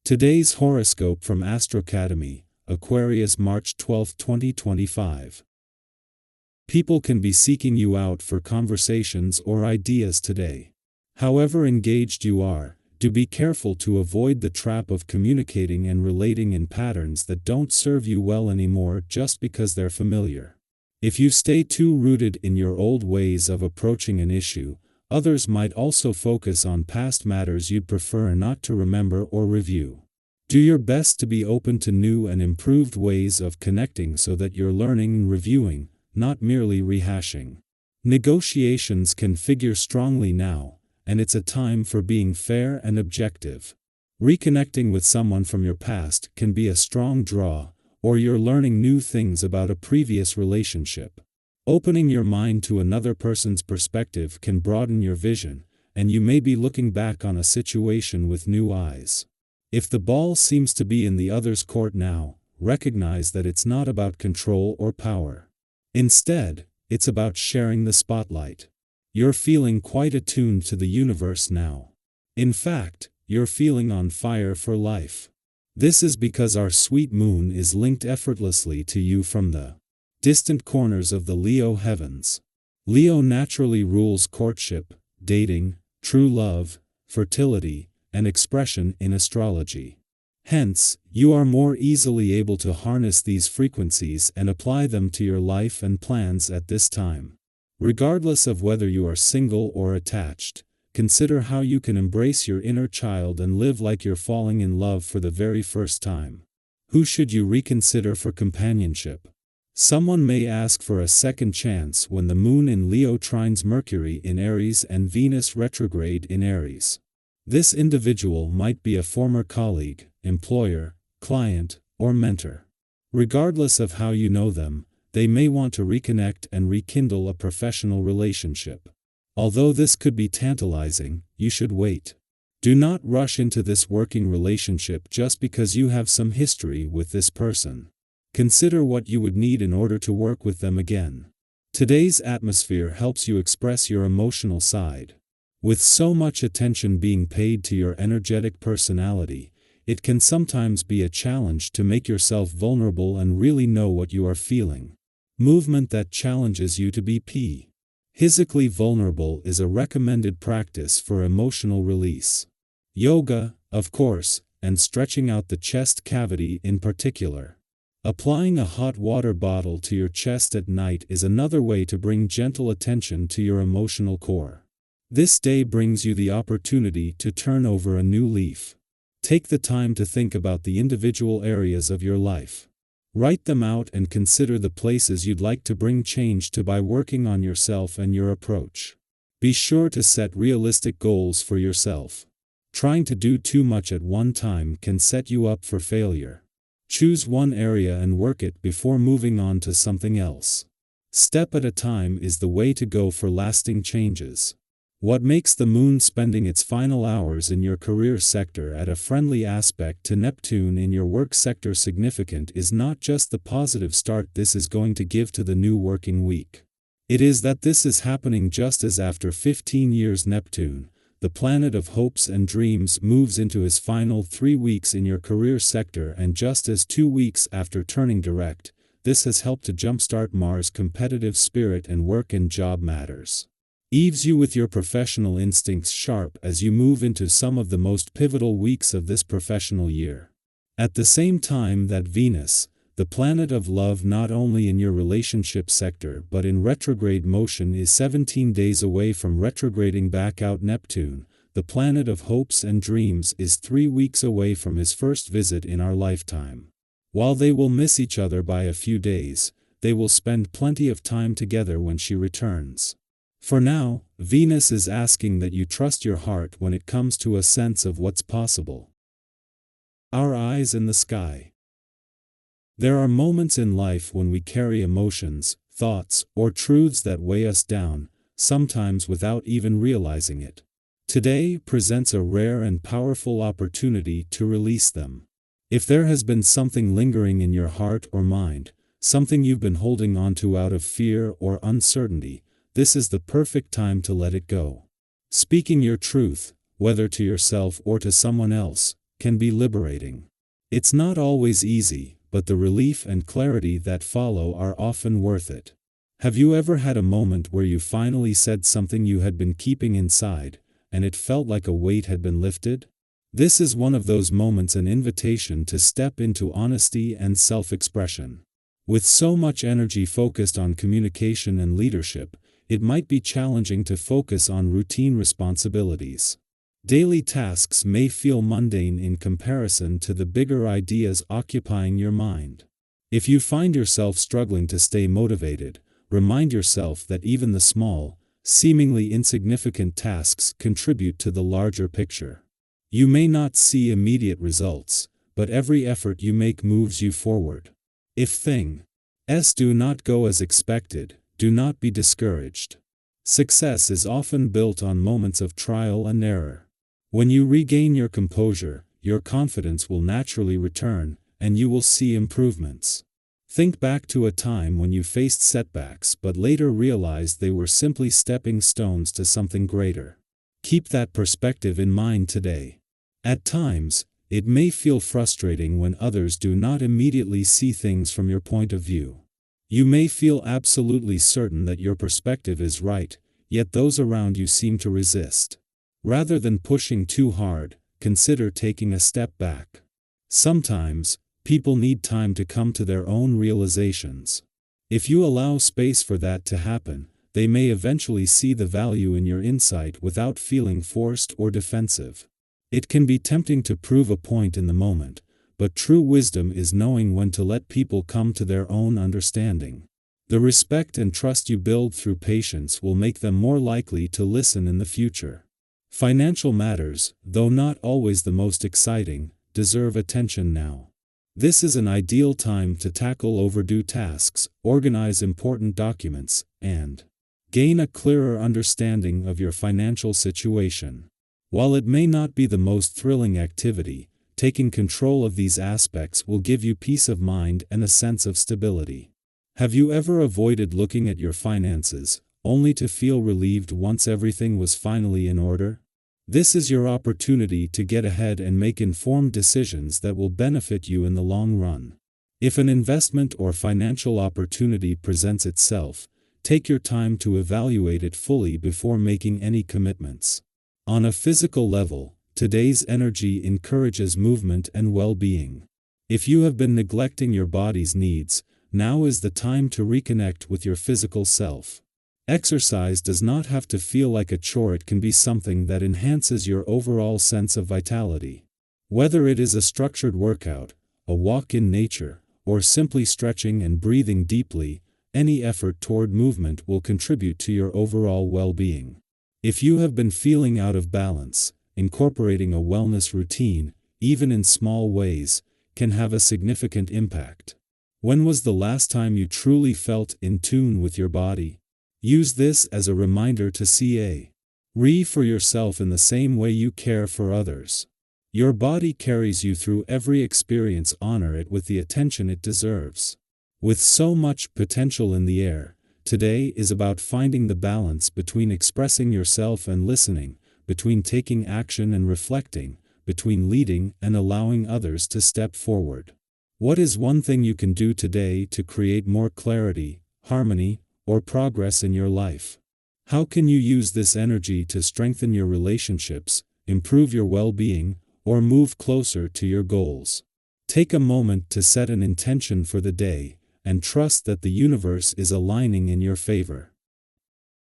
Today's horoscope from Astrocademy, Aquarius March 12, 2025. People can be seeking you out for conversations or ideas today. However engaged you are, do be careful to avoid the trap of communicating and relating in patterns that don't serve you well anymore just because they're familiar. If you stay too rooted in your old ways of approaching an issue, others might also focus on past matters you'd prefer not to remember or review. Do your best to be open to new and improved ways of connecting so that you're learning and reviewing, not merely rehashing. Negotiations can figure strongly now, and it's a time for being fair and objective. Reconnecting with someone from your past can be a strong draw, or you're learning new things about a previous relationship. Opening your mind to another person's perspective can broaden your vision, and you may be looking back on a situation with new eyes. If the ball seems to be in the other's court now, recognize that it's not about control or power. Instead, it's about sharing the spotlight. You're feeling quite attuned to the universe now. In fact, you're feeling on fire for life. This is because our sweet moon is linked effortlessly to you from the distant corners of the Leo heavens. Leo naturally rules courtship, dating, true love, fertility, and expression in astrology. Hence, you are more easily able to harness these frequencies and apply them to your life and plans at this time. Regardless of whether you are single or attached, consider how you can embrace your inner child and live like you're falling in love for the very first time. Who should you reconsider for companionship? Someone may ask for a second chance when the moon in Leo trines Mercury in Aries and Venus retrograde in Aries. This individual might be a former colleague, employer, client, or mentor. Regardless of how you know them, they may want to reconnect and rekindle a professional relationship. Although this could be tantalizing, you should wait. Do not rush into this working relationship just because you have some history with this person. Consider what you would need in order to work with them again. Today's atmosphere helps you express your emotional side. With so much attention being paid to your energetic personality, it can sometimes be a challenge to make yourself vulnerable and really know what you are feeling. Movement that challenges you to be physically vulnerable is a recommended practice for emotional release. Yoga, of course, and stretching out the chest cavity in particular. Applying a hot water bottle to your chest at night is another way to bring gentle attention to your emotional core. This day brings you the opportunity to turn over a new leaf. Take the time to think about the individual areas of your life. Write them out and consider the places you'd like to bring change to by working on yourself and your approach. Be sure to set realistic goals for yourself. Trying to do too much at one time can set you up for failure. Choose one area and work it before moving on to something else. Step at a time is the way to go for lasting changes. What makes the moon spending its final hours in your career sector at a friendly aspect to Neptune in your work sector significant is not just the positive start this is going to give to the new working week. It is that this is happening just as after 15 years Neptune, the planet of hopes and dreams, moves into his final 3 weeks in your career sector, and just as 2 weeks after turning direct, this has helped to jumpstart Mars' competitive spirit and work and job matters. Eaves you with your professional instincts sharp as you move into some of the most pivotal weeks of this professional year. At the same time that Venus, the planet of love not only in your relationship sector but in retrograde motion, is 17 days away from retrograding back out, Neptune, the planet of hopes and dreams, is 3 weeks away from his first visit in our lifetime. While they will miss each other by a few days, they will spend plenty of time together when she returns. For now, Venus is asking that you trust your heart when it comes to a sense of what's possible. Our eyes in the sky. There are moments in life when we carry emotions, thoughts, or truths that weigh us down, sometimes without even realizing it. Today presents a rare and powerful opportunity to release them. If there has been something lingering in your heart or mind, something you've been holding onto out of fear or uncertainty, this is the perfect time to let it go. Speaking your truth, whether to yourself or to someone else, can be liberating. It's not always easy, but the relief and clarity that follow are often worth it. Have you ever had a moment where you finally said something you had been keeping inside, and it felt like a weight had been lifted? This is one of those moments, an invitation to step into honesty and self-expression. With so much energy focused on communication and leadership, it might be challenging to focus on routine responsibilities. Daily tasks may feel mundane in comparison to the bigger ideas occupying your mind. If you find yourself struggling to stay motivated, remind yourself that even the small, seemingly insignificant tasks contribute to the larger picture. You may not see immediate results, but every effort you make moves you forward. If things do not go as expected, do not be discouraged. Success is often built on moments of trial and error. When you regain your composure, your confidence will naturally return, and you will see improvements. Think back to a time when you faced setbacks but later realized they were simply stepping stones to something greater. Keep that perspective in mind today. At times, it may feel frustrating when others do not immediately see things from your point of view. You may feel absolutely certain that your perspective is right, yet those around you seem to resist. Rather than pushing too hard, consider taking a step back. Sometimes, people need time to come to their own realizations. If you allow space for that to happen, they may eventually see the value in your insight without feeling forced or defensive. It can be tempting to prove a point in the moment, but true wisdom is knowing when to let people come to their own understanding. The respect and trust you build through patience will make them more likely to listen in the future. Financial matters, though not always the most exciting, deserve attention now. This is an ideal time to tackle overdue tasks, organize important documents, and gain a clearer understanding of your financial situation. While it may not be the most thrilling activity, taking control of these aspects will give you peace of mind and a sense of stability. Have you ever avoided looking at your finances, only to feel relieved once everything was finally in order? This is your opportunity to get ahead and make informed decisions that will benefit you in the long run. If an investment or financial opportunity presents itself, take your time to evaluate it fully before making any commitments. On a physical level, today's energy encourages movement and well-being. If you have been neglecting your body's needs, now is the time to reconnect with your physical self. Exercise does not have to feel like a chore, it can be something that enhances your overall sense of vitality. Whether it is a structured workout, a walk in nature, or simply stretching and breathing deeply, any effort toward movement will contribute to your overall well-being. If you have been feeling out of balance, incorporating a wellness routine, even in small ways, can have a significant impact. When was the last time you truly felt in tune with your body? Use this as a reminder to care for yourself in the same way you care for others. Your body carries you through every experience. Honor it with the attention it deserves. With so much potential in the air, today is about finding the balance between expressing yourself and listening, between taking action and reflecting, between leading and allowing others to step forward. What is one thing you can do today to create more clarity, harmony, or progress in your life? How can you use this energy to strengthen your relationships, improve your well-being, or move closer to your goals? Take a moment to set an intention for the day, and trust that the universe is aligning in your favor.